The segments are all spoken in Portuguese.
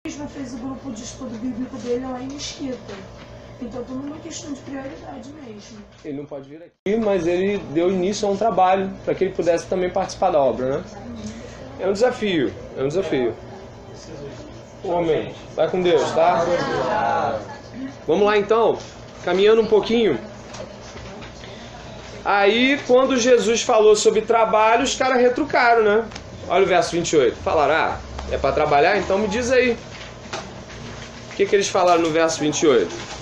mesmo fez o grupo de estudo bíblico dele lá em Mesquita. Então, tudo uma questão de prioridade mesmo. Ele não pode vir aqui, mas ele deu início a um trabalho para que ele pudesse também participar da obra, né? É um desafio, é um desafio. Amém. Vai com Deus, tá? Vamos lá então, caminhando um pouquinho. Aí, quando Jesus falou sobre trabalho, os caras retrucaram, né? Olha o verso 28. Falaram, é para trabalhar? Então me diz aí. O que eles falaram no verso 28?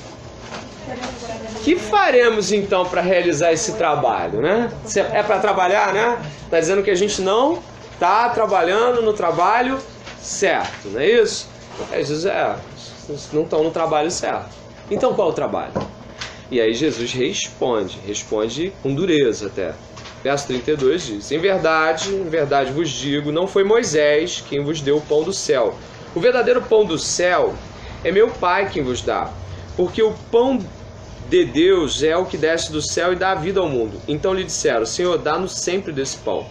Que faremos então para realizar esse trabalho, né? É para trabalhar, né? Está dizendo que a gente não está trabalhando no trabalho certo, não é isso? Jesus não estão no trabalho certo. Então qual é o trabalho? E aí Jesus responde com dureza até. Verso 32 diz: em verdade vos digo, não foi Moisés quem vos deu o pão do céu. O verdadeiro pão do céu é meu Pai quem vos dá. Porque o pão de Deus é o que desce do céu e dá a vida ao mundo. Então lhe disseram: Senhor, dá-nos sempre desse pão.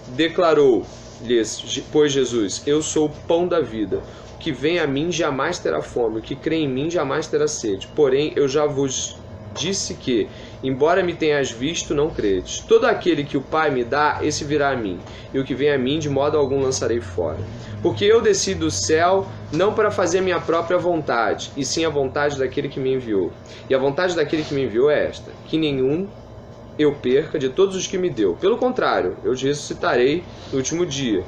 Declarou-lhes, pois Jesus: eu sou o pão da vida. O que vem a mim jamais terá fome. O que crê em mim jamais terá sede. Porém, eu já vos disse que, embora me tenhas visto, não credes. Todo aquele que o Pai me dá, esse virá a mim. E o que vem a mim, de modo algum lançarei fora. Porque eu desci do céu não para fazer minha própria vontade, e sim a vontade daquele que me enviou. E a vontade daquele que me enviou é esta: que nenhum eu perca de todos os que me deu. Pelo contrário, eu te ressuscitarei no último dia.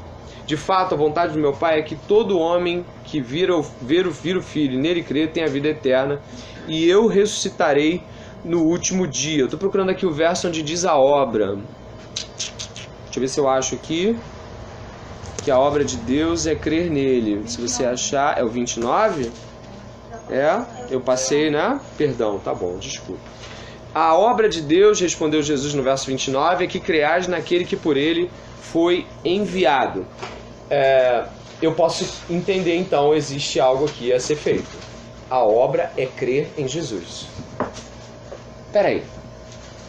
De fato, a vontade do meu Pai é que todo homem que vir o Filho e nele crer tenha a vida eterna, e eu ressuscitarei no último dia. Eu estou procurando aqui o verso onde diz a obra. Deixa eu ver se eu acho aqui. Que a obra de Deus é crer nele. Se você achar, é o 29? Eu passei, né? Perdão, tá bom, desculpa. A obra de Deus, respondeu Jesus no verso 29, é que creais naquele que por ele foi enviado. Eu posso entender, então, existe algo aqui a ser feito. A obra é crer em Jesus. Peraí.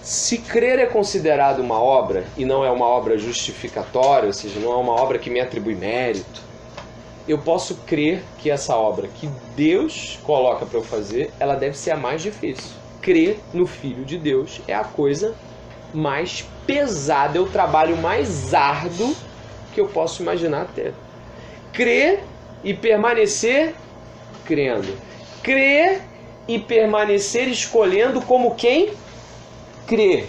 Se crer é considerado uma obra, e não é uma obra justificatória, ou seja, não é uma obra que me atribui mérito, eu posso crer que essa obra que Deus coloca para eu fazer, ela deve ser a mais difícil. Crer no Filho de Deus é a coisa mais pesada, é o trabalho mais árduo que eu posso imaginar ter. Crer e permanecer crendo. Crer e permanecer escolhendo como quem crê.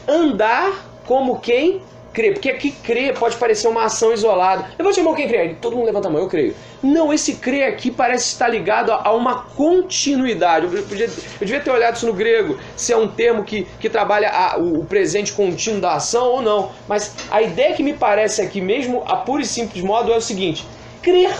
Andar como quem crê. Porque aqui crer pode parecer uma ação isolada. Levante a mão quem crê. Todo mundo levanta a mão, eu creio. Não, esse crer aqui parece estar ligado a uma continuidade. Eu devia ter olhado isso no grego, se é um termo que trabalha o presente contínuo da ação ou não. Mas a ideia que me parece aqui mesmo, a puro e simples modo, é o seguinte: crer.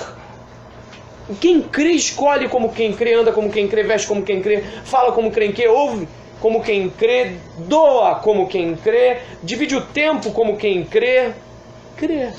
Quem crê escolhe como quem crê, anda como quem crê, veste como quem crê, fala como quem crê, ouve como quem crê, doa como quem crê, divide o tempo como quem crê. Crê.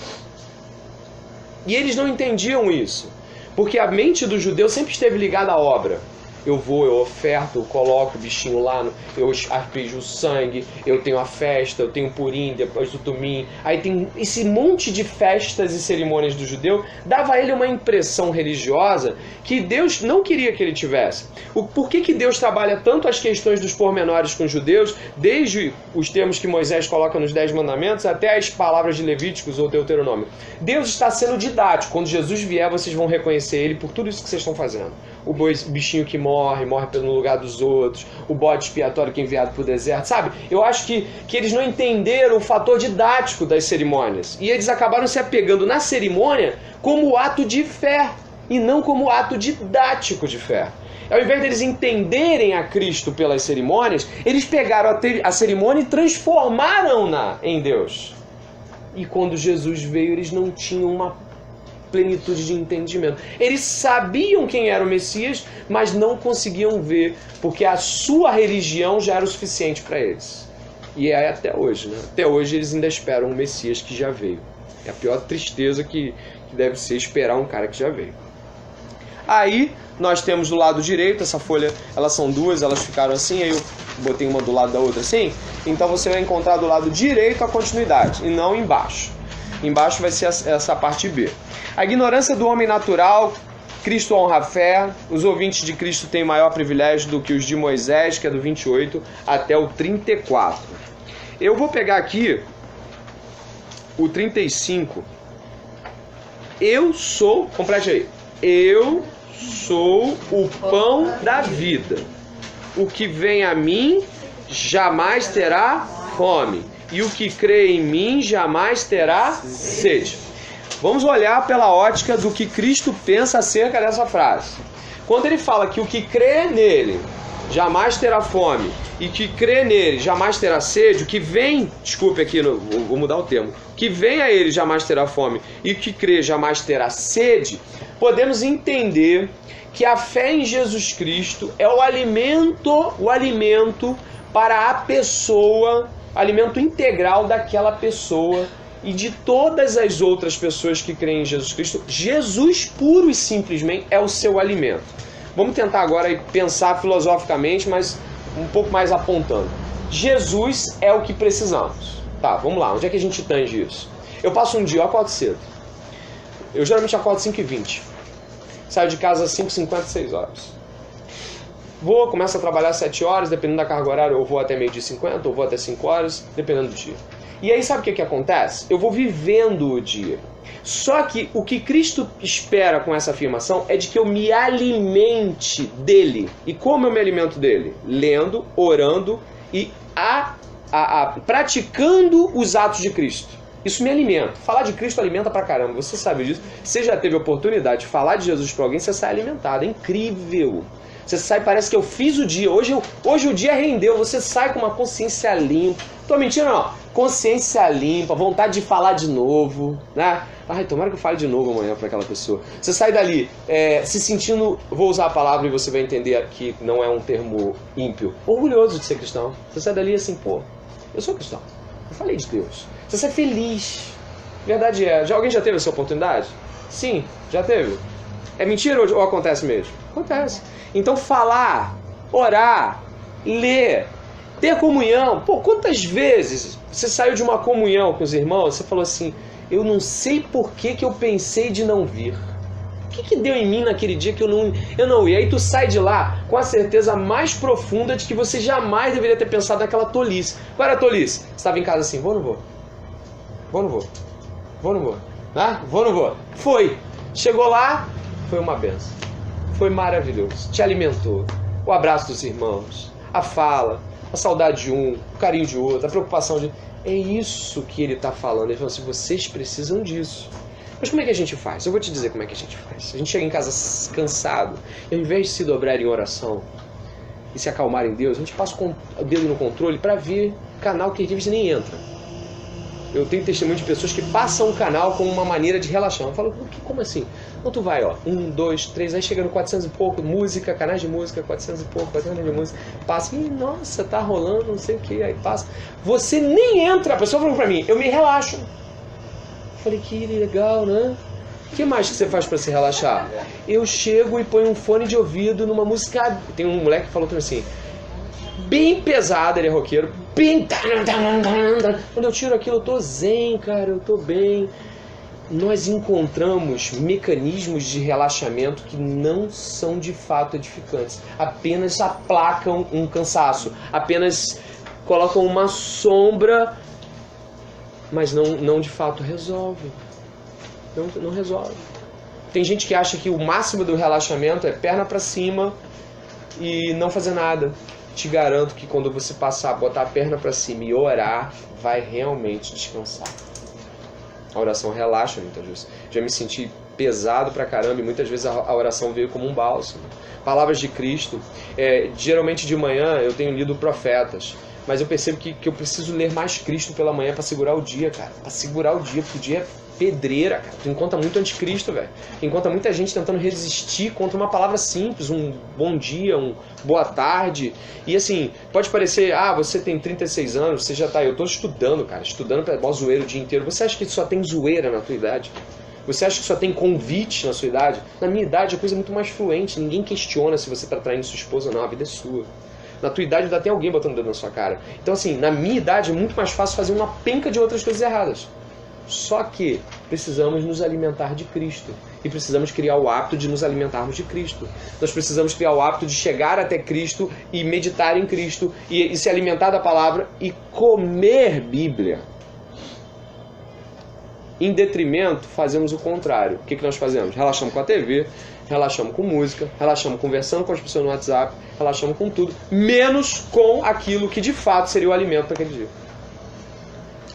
E eles não entendiam isso, porque a mente do judeu sempre esteve ligada à obra. Eu vou, eu oferto, eu coloco o bichinho lá, eu aspejo o sangue, eu tenho a festa, eu tenho o purim, depois do tumim. Aí tem esse monte de festas e cerimônias do judeu, dava a ele uma impressão religiosa que Deus não queria que ele tivesse. Por que Deus trabalha tanto as questões dos pormenores com os judeus, desde os termos que Moisés coloca nos 10 mandamentos até as palavras de Levíticos ou Deuteronômio? Deus está sendo didático. Quando Jesus vier, vocês vão reconhecer ele por tudo isso que vocês estão fazendo. O bichinho que morre no lugar dos outros, o bode expiatório que é enviado para o deserto, sabe? Eu acho que eles não entenderam o fator didático das cerimônias. E eles acabaram se apegando na cerimônia como ato de fé e não como ato didático de fé. Ao invés deles entenderem a Cristo pelas cerimônias, eles pegaram a cerimônia e transformaram-na em Deus. E quando Jesus veio, eles não tinham uma plenitude de entendimento. Eles sabiam quem era o Messias, mas não conseguiam ver, porque a sua religião já era o suficiente para eles. E é até hoje, né? Até hoje eles ainda esperam um Messias que já veio. É a pior tristeza que deve ser esperar um cara que já veio. Aí nós temos do lado direito, essa folha, elas são duas, elas ficaram assim, aí eu botei uma do lado da outra assim. Então você vai encontrar do lado direito a continuidade, e não embaixo. Embaixo vai ser essa parte B. A ignorância do homem natural Cristo honra a fé. Os ouvintes de Cristo têm maior privilégio do que os de Moisés, que é do 28 até o 34. Eu vou pegar aqui o 35. Eu sou, complete aí. Eu sou o pão da vida. O que vem a mim jamais terá fome. E o que crê em mim jamais terá sede. Vamos olhar pela ótica do que Cristo pensa acerca dessa frase. Quando ele fala que o que crê nele jamais terá fome e que crê nele jamais terá sede, o que vem, desculpe aqui, vou mudar o termo, o que vem a ele jamais terá fome e o que crê jamais terá sede, podemos entender que a fé em Jesus Cristo é o alimento para a pessoa, alimento integral daquela pessoa e de todas as outras pessoas que creem em Jesus Cristo. Jesus puro e simplesmente é o seu alimento. Vamos tentar agora pensar filosoficamente, mas um pouco mais apontando. Jesus é o que precisamos. Tá, vamos lá. Onde é que a gente tange isso? Eu passo um dia, eu acordo cedo. Eu geralmente acordo 5h20. Saio de casa às 5h50, 6 horas. Começo a trabalhar às 7 horas, dependendo da carga horária, eu vou até meio-dia 50, ou vou até 5 horas, dependendo do dia. E aí sabe o que acontece? Eu vou vivendo o dia. Só que o que Cristo espera com essa afirmação é de que eu me alimente dele. E como eu me alimento dele? Lendo, orando e praticando os atos de Cristo. Isso me alimenta. Falar de Cristo alimenta pra caramba. Você sabe disso. Você já teve a oportunidade de falar de Jesus pra alguém, você sai alimentado. É incrível. Você sai, parece que eu fiz o dia. Hoje o dia rendeu. Você sai com uma consciência limpa. Tô mentindo, não. Consciência limpa, vontade de falar de novo, né? Ai, tomara que eu fale de novo amanhã para aquela pessoa. Você sai dali se sentindo, vou usar a palavra e você vai entender que não é um termo ímpio, orgulhoso de ser cristão. Você sai dali assim, pô, eu sou cristão. Eu falei de Deus. Você sai feliz. Verdade é. Alguém já teve essa oportunidade? Sim, já teve. É mentira ou acontece mesmo? Acontece. Então falar, orar, ler, ter comunhão. Pô, quantas vezes você saiu de uma comunhão com os irmãos, você falou assim, eu não sei por que eu pensei de não vir. O que deu em mim naquele dia que eu não ia? Aí tu sai de lá com a certeza mais profunda de que você jamais deveria ter pensado naquela tolice. Qual era a tolice? Você estava em casa assim, vou ou não vou? Vou ou não vou? Vou ou não vou? Ah, vou ou não vou? Foi. Chegou lá, foi uma benção. Foi maravilhoso. Te alimentou. O abraço dos irmãos, a fala, a saudade de um, o carinho de outro, a preocupação de... É isso que ele está falando. Ele falou assim, vocês precisam disso. Mas como é que a gente faz? Eu vou te dizer como é que a gente faz. A gente chega em casa cansado, e ao invés de se dobrar em oração e se acalmar em Deus, a gente passa o dedo no controle para ver canal que às vezes nem entra. Eu tenho testemunho de pessoas que passam o canal como uma maneira de relaxar. Eu falo, como assim? Então tu vai, ó, 1, 2, 3, aí chega no 400 e pouco, música, canais de música, 400 e pouco, 400 de música, passa, e nossa, tá rolando, não sei o que, aí passa. Você nem entra, a pessoa falou pra mim, eu me relaxo. Eu falei, que legal, né? O que mais que você faz pra se relaxar? Eu chego e ponho um fone de ouvido numa música, tem um moleque que falou pra mim assim, bem pesado, ele é roqueiro, bem... Quando eu tiro aquilo, eu tô zen, cara, eu tô bem. Nós encontramos mecanismos de relaxamento que não são de fato edificantes. Apenas aplacam um cansaço, apenas colocam uma sombra, mas não de fato resolvem. Não resolve. Tem gente que acha que o máximo do relaxamento é perna pra cima e não fazer nada. Te garanto que quando você passar a botar a perna para cima e orar, vai realmente descansar. A oração relaxa muitas vezes. Já me senti pesado pra caramba e muitas vezes a oração veio como um bálsamo. Palavras de Cristo. Geralmente de manhã eu tenho lido profetas, mas eu percebo que eu preciso ler mais Cristo pela manhã para segurar o dia, cara. Para segurar o dia, porque o dia é pedreira, cara. Tu encontra muito anticristo, velho. Tu encontra muita gente tentando resistir contra uma palavra simples, um bom dia, um boa tarde. E assim, pode parecer, você tem 36 anos, você já tá... Eu tô estudando, cara. Estudando pra mó zoeira o dia inteiro. Você acha que só tem zoeira na tua idade? Você acha que só tem convite na sua idade? Na minha idade a coisa é muito mais fluente. Ninguém questiona se você tá traindo sua esposa ou não. A vida é sua. Na tua idade ainda tem alguém botando o dedo na sua cara. Então assim, na minha idade é muito mais fácil fazer uma penca de outras coisas erradas. Só que precisamos nos alimentar de Cristo. E precisamos criar o hábito de nos alimentarmos de Cristo. Nós precisamos criar o hábito de chegar até Cristo e meditar em Cristo e se alimentar da palavra e comer Bíblia. Em detrimento, fazemos o contrário. O que nós fazemos? Relaxamos com a TV, relaxamos com música, relaxamos conversando com as pessoas no WhatsApp, relaxamos com tudo, menos com aquilo que de fato seria o alimento para aquele dia.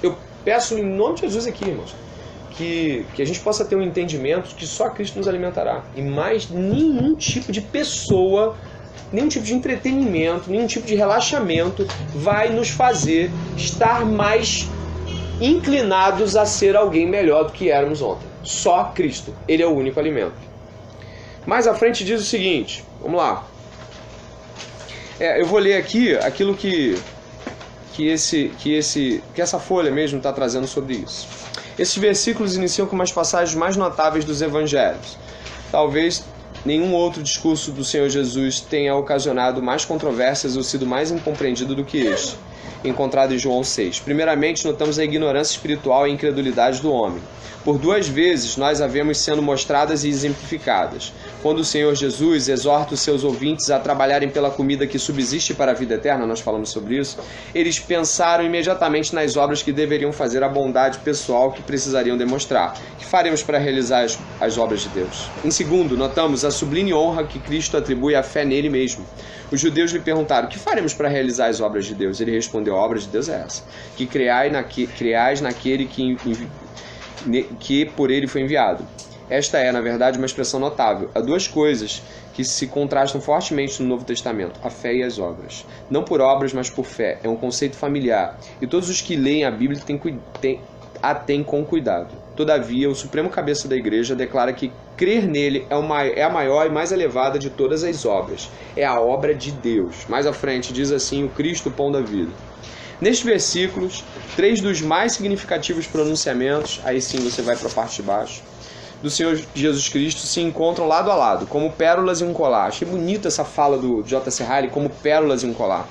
Eu peço em nome de Jesus aqui, irmãos, que a gente possa ter um entendimento de que só Cristo nos alimentará. E mais nenhum tipo de pessoa, nenhum tipo de entretenimento, nenhum tipo de relaxamento vai nos fazer estar mais inclinados a ser alguém melhor do que éramos ontem. Só Cristo. Ele é o único alimento. Mais à frente diz o seguinte, vamos lá. Eu vou ler aqui aquilo que essa folha mesmo está trazendo sobre isso. Esses versículos iniciam com umas passagens mais notáveis dos evangelhos. Talvez nenhum outro discurso do Senhor Jesus tenha ocasionado mais controvérsias ou sido mais incompreendido do que este, encontrado em João 6. Primeiramente, notamos a ignorância espiritual e a incredulidade do homem. Por 2 vezes nós a vemos sendo mostradas e exemplificadas. Quando o Senhor Jesus exorta os seus ouvintes a trabalharem pela comida que subsiste para a vida eterna, nós falamos sobre isso, eles pensaram imediatamente nas obras que deveriam fazer a bondade pessoal que precisariam demonstrar. O que faremos para realizar as obras de Deus? Em segundo, notamos a sublime honra que Cristo atribui à fé nele mesmo. Os judeus lhe perguntaram, o que faremos para realizar as obras de Deus? Ele respondeu, a obra de Deus é essa, que creais naquele que por ele foi enviado. Esta é, na verdade, uma expressão notável. Há 2 coisas que se contrastam fortemente no Novo Testamento, a fé e as obras. Não por obras, mas por fé. É um conceito familiar. E todos os que leem a Bíblia a têm com cuidado. Todavia, o Supremo Cabeça da Igreja declara que crer nele é a maior e mais elevada de todas as obras. É a obra de Deus. Mais à frente, diz assim, o Cristo, o pão da vida. Nestes versículos, 3 dos mais significativos pronunciamentos, aí sim você vai para a parte de baixo, do Senhor Jesus Cristo se encontram lado a lado, como pérolas em um colar. Achei bonita essa fala do J.C. Ryle, como pérolas em um colar.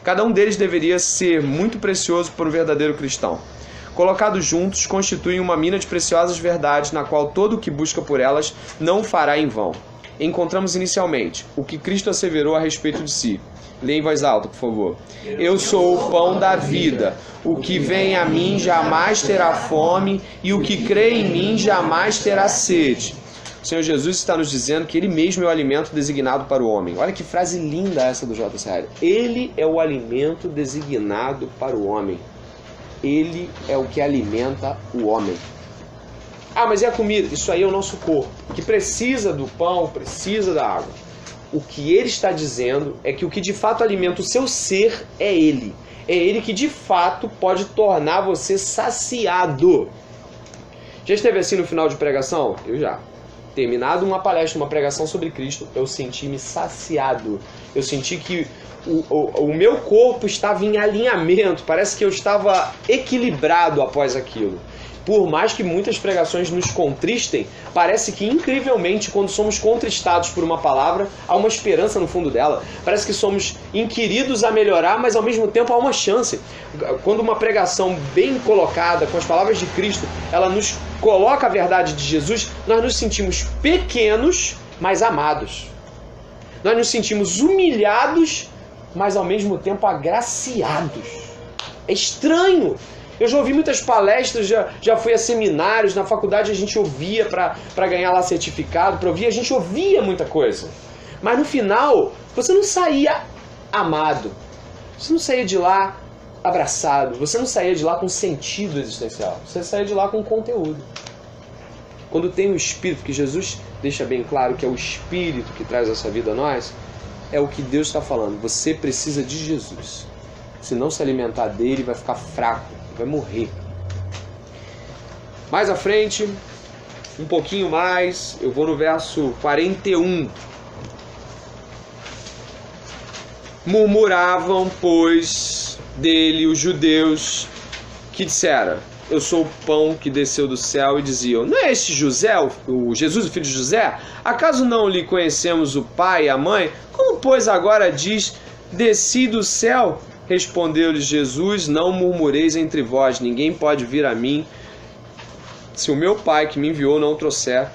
Cada um deles deveria ser muito precioso para o verdadeiro cristão. Colocados juntos, constituem uma mina de preciosas verdades, na qual todo o que busca por elas não o fará em vão. Encontramos inicialmente o que Cristo asseverou a respeito de si. Leia em voz alta, por favor. Eu sou o pão da vida. O que vem a mim jamais terá fome, e o que crê em mim jamais terá sede. O Senhor Jesus está nos dizendo que Ele mesmo é o alimento designado para o homem. Olha que frase linda essa do J.C. Ryle. Ele é o alimento designado para o homem. Ele é o que alimenta o homem. Ah, mas e a comida? Isso aí é o nosso corpo, que precisa do pão, precisa da água. O que ele está dizendo é que o que de fato alimenta o seu ser é ele. É ele que de fato pode tornar você saciado. Já esteve assim no final de pregação? Eu já. Terminado uma palestra, uma pregação sobre Cristo, eu senti-me saciado. Eu senti que o meu corpo estava em alinhamento. Parece que eu estava equilibrado após aquilo. Por mais que muitas pregações nos contristem, parece que incrivelmente quando somos contristados por uma palavra, há uma esperança no fundo dela. Parece que somos inquiridos a melhorar, mas ao mesmo tempo há uma chance. Quando uma pregação bem colocada, com as palavras de Cristo, ela nos coloca a verdade de Jesus, nós nos sentimos pequenos, mas amados. Nós nos sentimos humilhados, mas ao mesmo tempo agraciados. É estranho. Eu já ouvi muitas palestras, já fui a seminários, na faculdade a gente ouvia para ganhar lá certificado, para ouvir, a gente ouvia muita coisa. Mas no final, você não saía amado, você não saía de lá abraçado, você não saía de lá com sentido existencial, você saía de lá com conteúdo. Quando tem o Espírito, que Jesus deixa bem claro que é o Espírito que traz essa vida a nós, é o que Deus está falando, você precisa de Jesus. Se não se alimentar dele, vai ficar fraco. Vai morrer. Mais à frente, um pouquinho mais, eu vou no verso 41. Murmuravam, pois, dele os judeus que disseram, eu sou o pão que desceu do céu, e diziam, não é este José, o Jesus, o filho de José? Acaso não lhe conhecemos o pai e a mãe? Como, pois, agora diz, desci do céu? Respondeu-lhes Jesus, não murmureis entre vós, ninguém pode vir a mim se o meu Pai que me enviou não o trouxer,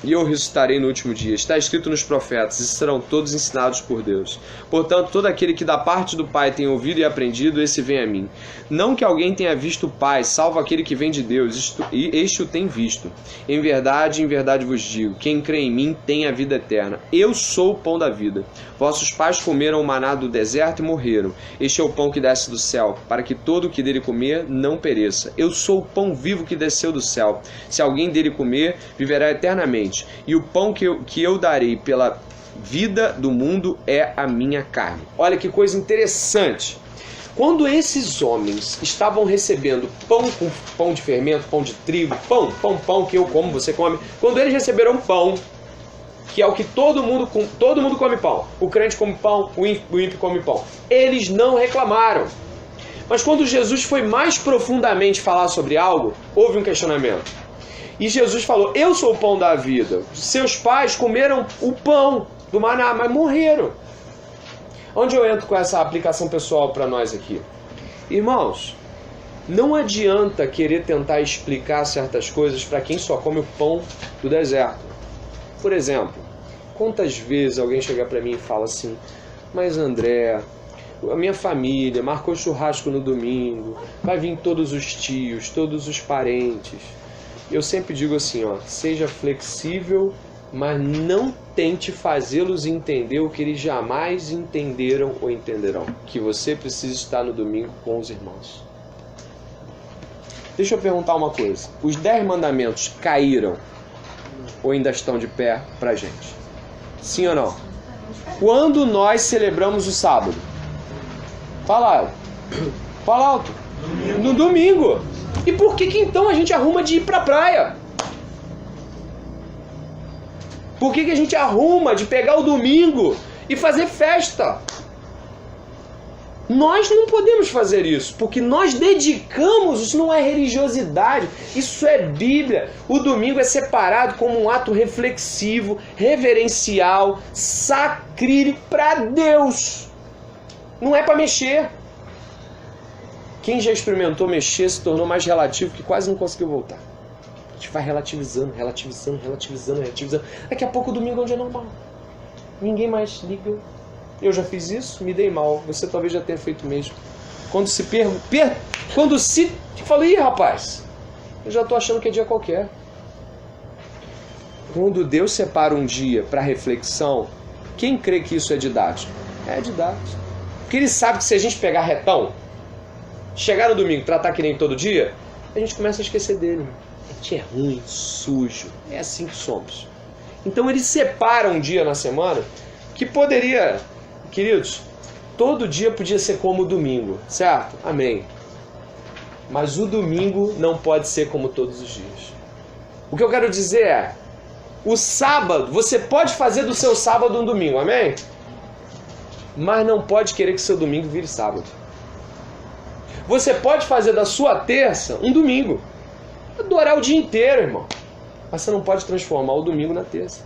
e eu ressuscitarei no último dia. Está escrito nos profetas, e serão todos ensinados por Deus. Portanto, todo aquele que da parte do Pai tem ouvido e aprendido, esse vem a mim. Não que alguém tenha visto o Pai, salvo aquele que vem de Deus, e este o tem visto. Em verdade vos digo, quem crê em mim tem a vida eterna. Eu sou o pão da vida. Vossos pais comeram o maná do deserto e morreram. Este é o pão que desce do céu, para que todo o que dele comer não pereça. Eu sou o pão vivo que desceu do céu. Se alguém dele comer, viverá eternamente. E o pão que eu darei pela vida do mundo é a minha carne. Olha que coisa interessante. Quando esses homens estavam recebendo pão com pão de fermento, pão de trigo, pão que eu como, você come. Quando eles receberam pão, que é o que todo mundo come pão. O crente come pão, o ímpio come pão. Eles não reclamaram. Mas quando Jesus foi mais profundamente falar sobre algo, houve um questionamento. E Jesus falou, eu sou o pão da vida. Seus pais comeram o pão do maná, mas morreram. Onde eu entro com essa aplicação pessoal para nós aqui? Irmãos, não adianta querer tentar explicar certas coisas para quem só come o pão do deserto. Por exemplo, quantas vezes alguém chega para mim e fala assim, mas André, a minha família marcou churrasco no domingo, vai vir todos os tios, todos os parentes. Eu sempre digo assim, ó, seja flexível, mas não tente fazê-los entender o que eles jamais entenderam ou entenderão. Que você precisa estar no domingo com os irmãos. Deixa eu perguntar uma coisa. Os 10 mandamentos caíram ou ainda estão de pé pra gente? Sim ou não? Quando nós celebramos o sábado? Fala alto. No domingo. E por que então a gente arruma de ir pra praia? Por que a gente arruma de pegar o domingo e fazer festa? Nós não podemos fazer isso, porque nós dedicamos, isso não é religiosidade, isso é Bíblia. O domingo é separado como um ato reflexivo, reverencial, sacrílego para Deus. Não é para mexer. Quem já experimentou mexer se tornou mais relativo que quase não conseguiu voltar. A gente vai relativizando. Daqui a pouco o domingo é um dia normal. Ninguém mais liga. Eu já fiz isso, me dei mal. Você talvez já tenha feito mesmo. Quando se fala, ih rapaz, eu já estou achando que é dia qualquer. Quando Deus separa um dia para reflexão, quem crê que isso é didático? É didático. Porque Ele sabe que se a gente pegar retão, chegar no domingo, tratar que nem todo dia, a gente começa a esquecer dele. A gente é ruim, sujo. É assim que somos. Então Ele separa um dia na semana que poderia, queridos, todo dia podia ser como o domingo, certo? Amém. Mas o domingo não pode ser como todos os dias. O que eu quero dizer é, o sábado, você pode fazer do seu sábado um domingo, amém? Mas não pode querer que seu domingo vire sábado. Você pode fazer da sua terça um domingo. Adorar o dia inteiro, irmão. Mas você não pode transformar o domingo na terça.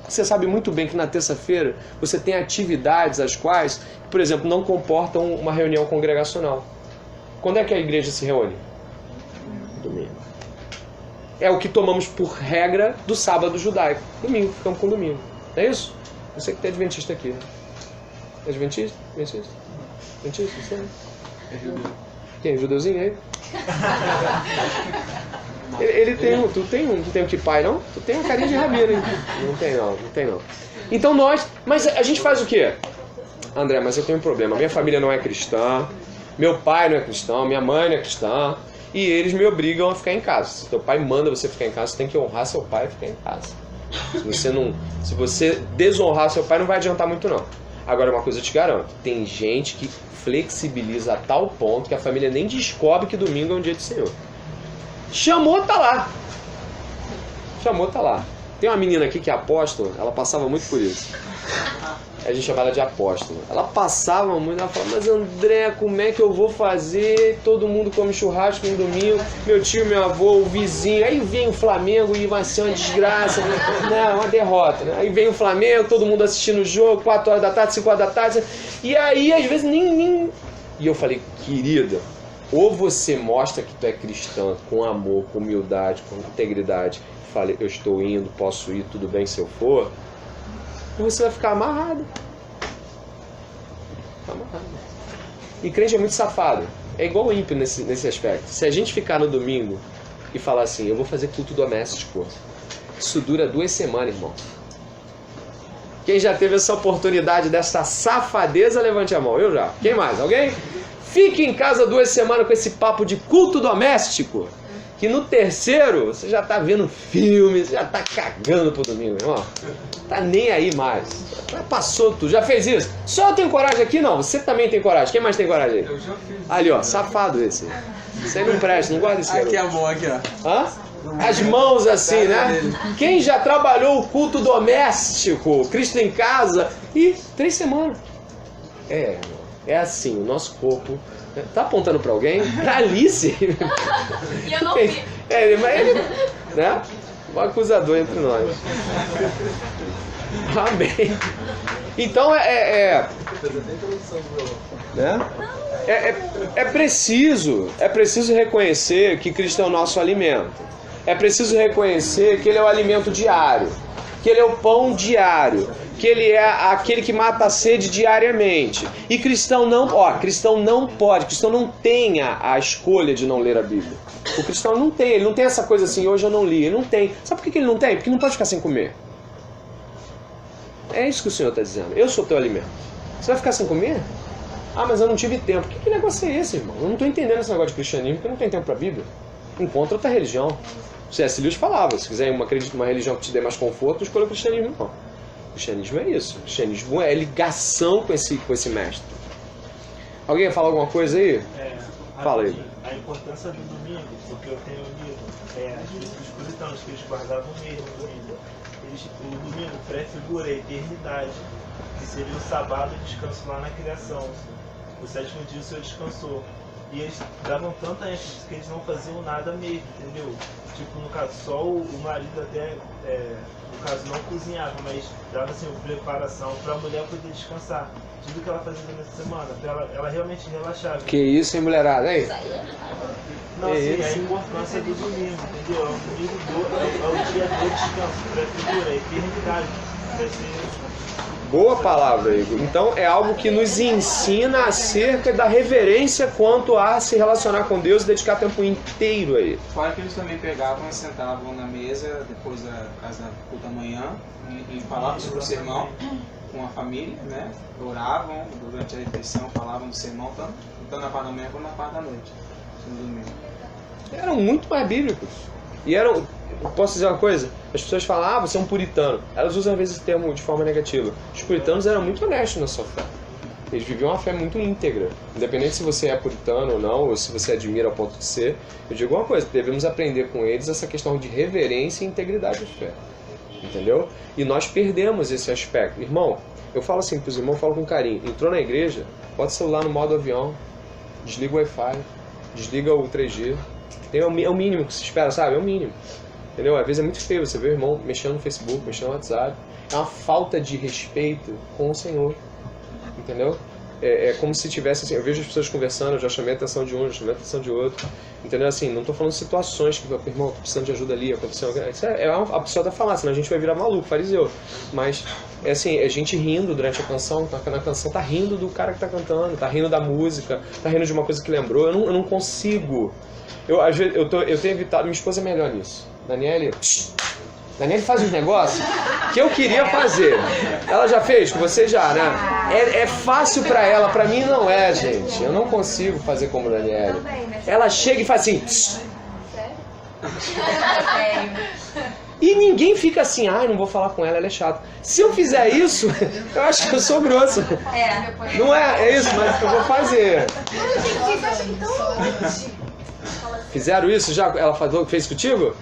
Você sabe muito bem que na terça-feira você tem atividades as quais, por exemplo, não comportam uma reunião congregacional. Quando é que a igreja se reúne? Domingo. É o que tomamos por regra do sábado judaico. Domingo, ficamos com domingo. Não é isso? Você que tem adventista aqui. Né? É adventista? Adventista? Adventista? Você é? Quem? Judeuzinho aí? Ele tem um. Tu tem um que pai, não? Tu tem uma carinha de rabino, hein? Não tem não. Então mas a gente faz o quê? André, mas eu tenho um problema. Minha família não é cristã, meu pai não é cristão, minha mãe não é cristã, e eles me obrigam a ficar em casa. Se teu pai manda você ficar em casa, você tem que honrar seu pai e ficar em casa. Se você desonrar seu pai, não vai adiantar muito não. Agora, uma coisa eu te garanto, tem gente que flexibiliza a tal ponto que a família nem descobre que domingo é um dia do Senhor. Chamou, tá lá. Tem uma menina aqui que é apóstola, ela passava muito por isso. A gente chama ela de apóstola. Ela passava muito, ela falava, mas André, como é que eu vou fazer? Todo mundo come churrasco no domingo, meu tio, meu avô, o vizinho, aí vem o Flamengo e vai ser uma desgraça, né? Uma derrota, né? Aí vem o Flamengo, todo mundo assistindo o jogo, 4 horas da tarde, 5 horas da tarde, e aí às vezes nem... E eu falei, querida, Ou você mostra que tu é cristão com amor, com humildade, com integridade, fala, eu estou indo, posso ir, tudo bem se eu for, ou você vai ficar amarrado. E crente é muito safado. É igual o ímpio nesse aspecto. Se a gente ficar no domingo e falar assim, eu vou fazer culto doméstico, isso dura 2 semanas, irmão. Quem já teve essa oportunidade dessa safadeza, levante a mão. Eu já. Quem mais? Alguém? Fique em casa 2 semanas com esse papo de culto doméstico, que no terceiro você já tá vendo filme, você já tá cagando pro domingo, irmão. Tá nem aí mais. Já passou tudo. Já fez isso? Só eu tenho coragem aqui? Não. Você também tem coragem. Quem mais tem coragem aí? Eu já fiz. Ali, ó. Safado esse. Você não presta, não guarda esse garoto. Aqui é bom, aqui, ó. Hã? As mãos assim, né? Quem já trabalhou o culto doméstico, Cristo em casa, e 3 semanas. É assim, o nosso corpo. Tá apontando pra alguém? Pra Alice? E eu não vi. Mas ele, né? Um acusador entre nós. Amém. Então né? É preciso reconhecer que Cristo é o nosso alimento. É preciso reconhecer que Ele é o alimento diário, que Ele é o pão diário, que Ele é aquele que mata a sede diariamente. E cristão não pode, cristão não tem a escolha de não ler a Bíblia. O cristão não tem, ele não tem essa coisa assim, hoje eu não li, ele não tem. Sabe por que ele não tem? Porque ele não pode ficar sem comer. É isso que o Senhor está dizendo. Eu sou teu alimento. Você vai ficar sem comer? Ah, mas eu não tive tempo. Que negócio é esse, irmão? Eu não estou entendendo esse negócio de cristianismo, porque eu não tenho tempo para a Bíblia. Encontra outra religião. C.S. Lewis falava, se quiser uma religião que te dê mais conforto, escolha o cristianismo. Não. O cristianismo é isso. O cristianismo é ligação com esse mestre. Alguém quer falar alguma coisa aí? Fala aí. A importância do domingo, porque eu tenho lido, os puritanos que eles guardavam mesmo o domingo. O domingo prefigura a eternidade, que seria o sábado e descanso lá na criação. O 7º dia o Senhor descansou. E eles davam tanta ênfase que eles não faziam nada mesmo, entendeu? Tipo, no caso, só o marido até, no caso, não cozinhava, mas dava assim, preparação para a mulher poder descansar. Tudo que ela fazia durante a semana, para ela realmente relaxar. Que isso, hein, mulherada? Aí? Não, assim, a importância do domingo, entendeu? O domingo é o dia do descanso, prefigura a eternidade. Boa palavra, Igor. Então é algo que nos ensina acerca da reverência quanto a se relacionar com Deus e dedicar tempo inteiro a Ele. Fora que eles também pegavam e sentavam na mesa depois da culto da manhã e falavam sobre o sermão com a família, né? Oravam durante a refeição, falavam do sermão, tanto na parte da manhã quanto na parte da noite. Eram muito mais bíblicos. E eram... Posso dizer uma coisa? As pessoas falam, você é um puritano. Elas usam às vezes esse termo de forma negativa. Os puritanos eram muito honestos na sua fé. Eles viviam uma fé muito íntegra. Independente se você é puritano ou não, ou se você admira ao ponto de ser. Eu digo uma coisa, devemos aprender com eles essa questão de reverência e integridade de fé. Entendeu? E nós perdemos esse aspecto. Irmão, eu falo assim para os irmãos, falo com carinho. Entrou na igreja, bota o celular no modo avião, desliga o Wi-Fi, desliga o 3G. É o mínimo que se espera, sabe? É o mínimo. Entendeu? Às vezes é muito feio você ver o irmão mexendo no Facebook, mexendo no WhatsApp. É uma falta de respeito com o Senhor. Entendeu? É como se tivesse assim, eu vejo as pessoas conversando, eu já chamei a atenção de um, já chamei a atenção de outro. Entendeu? Assim, não estou falando de situações que, irmão, tô precisando de ajuda ali, aconteceu. Isso a pessoa tá falando, senão a gente vai virar maluco, fariseu. Mas é assim, é gente rindo durante a canção, na canção tá rindo do cara que tá cantando, tá rindo da música, tá rindo de uma coisa que lembrou. Eu não consigo. Às vezes, eu tenho evitado, minha esposa é melhor nisso. Daniele faz uns negócios que eu queria fazer. Ela já fez com você já, né? É fácil pra ela, pra mim não é, gente. Eu não consigo fazer como Daniele. Ela chega e faz assim. Sério? E ninguém fica assim, não vou falar com ela é chata. Se eu fizer isso, eu acho que eu sou grosso. Não é isso, mas eu vou fazer. Fizeram isso já? Ela fez contigo?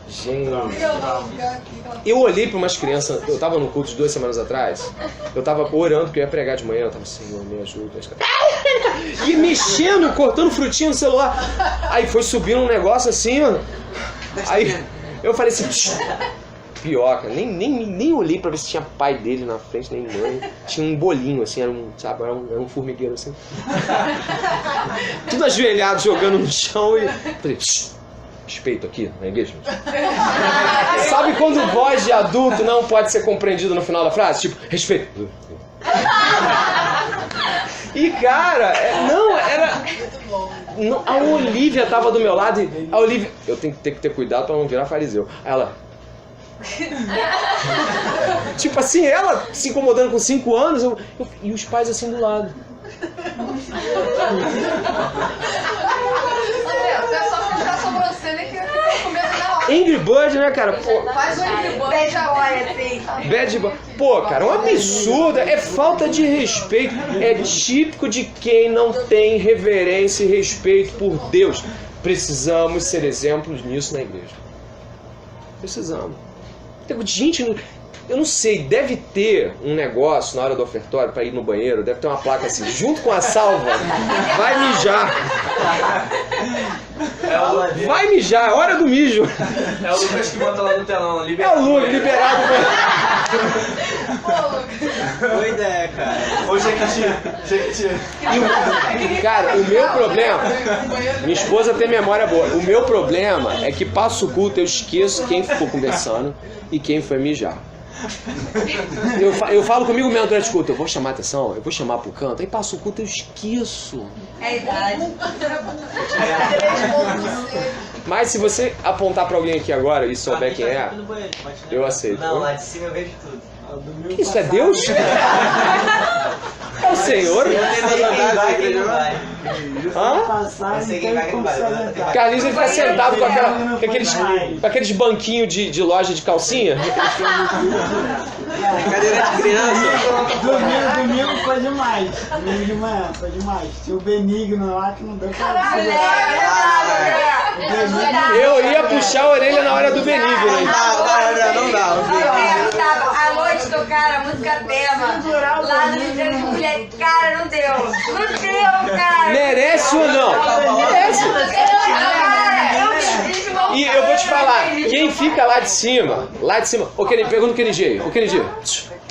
Gente, eu olhei para umas crianças, eu tava no culto de 2 semanas atrás, eu tava orando porque eu ia pregar de manhã, eu tava, Senhor, me ajuda. E mexendo, cortando frutinha no celular. Aí foi subindo um negócio assim, ó. Aí eu falei assim, Pior, cara. Nem olhei pra ver se tinha pai dele na frente, nem mãe. Tinha um bolinho, assim, era um formigueiro, assim. Tudo ajoelhado, jogando no chão e... Falei, respeito aqui na igreja. Sabe quando voz de adulto não pode ser compreendido no final da frase? Tipo, respeito. E cara, a Olivia tava do meu lado e a Olivia... Eu tenho que ter cuidado pra não virar fariseu. Aí ela... Tipo assim, ela se incomodando com 5 anos e os pais assim do lado. Você é só fechar a sobrancelha que eu começo na hora. Angry Bird, né, cara? Pô, Faz o Angry Bird. Beija olha assim. Bad Boy. Pô, cara, é um absurdo. É falta de respeito. É típico de quem não tem reverência e respeito por Deus. Precisamos ser exemplos nisso na igreja. Precisamos. Gente, eu não sei, deve ter um negócio na hora do ofertório para ir no banheiro, deve ter uma placa assim, junto com a salva, vai mijar. Vai mijar, é hora do mijo. É o Lucas que bota lá no telão, É liberado. o Lucas, liberado. Boa ideia, cara. Ô, Jequiti. Cara, o meu problema, minha esposa tem memória boa, o meu problema é que passo o culto, eu esqueço quem ficou conversando e quem foi mijar. Eu falo comigo mesmo durante o culto, eu vou chamar atenção, eu vou chamar pro canto, aí passo o culto, eu esqueço. É a idade. Mas se você apontar pra alguém aqui agora e souber quem é, eu aceito. Não, lá de cima eu vejo tudo. Que isso é Deus? É o Senhor? Hã? Eu sei quem vai que não vai. Carlinhos ele tá sentado com aqueles banquinhos de loja de calcinha. Cadeira de criança. Domingo foi demais. Domingo de manhã foi demais. Tinha o Benigno lá que não deu pra Eu ia puxar a orelha na hora do Benigno. Hein? Não dá. A noite tocaram a música tema lá no Ministério de Mulher. Cara, não deu. Não deu, cara. Merece ou não? Merece. E eu vou te falar, quem fica lá de cima, ô Kennedy, pergunta o Kennedy,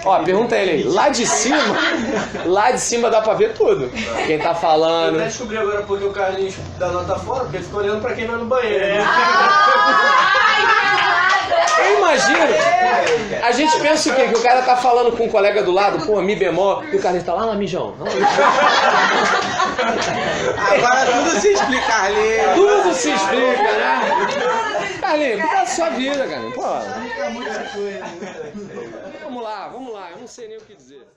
ó, pergunta ele aí, lá de cima dá pra ver tudo. Quem tá falando. Eu descobri agora porque o Carlinhos dá nota fora, porque ele fica olhando pra quem vai no banheiro. Eu imagino, a gente pensa o quê? Que o cara tá falando com um colega do lado, com Mi bemol, e o cara tá lá na mijão. Agora tudo se explica, Carlinhos. Tudo se explica, né? Carlinhos, cuida da sua vida, cara. Pô. Vamos lá, eu não sei nem o que dizer.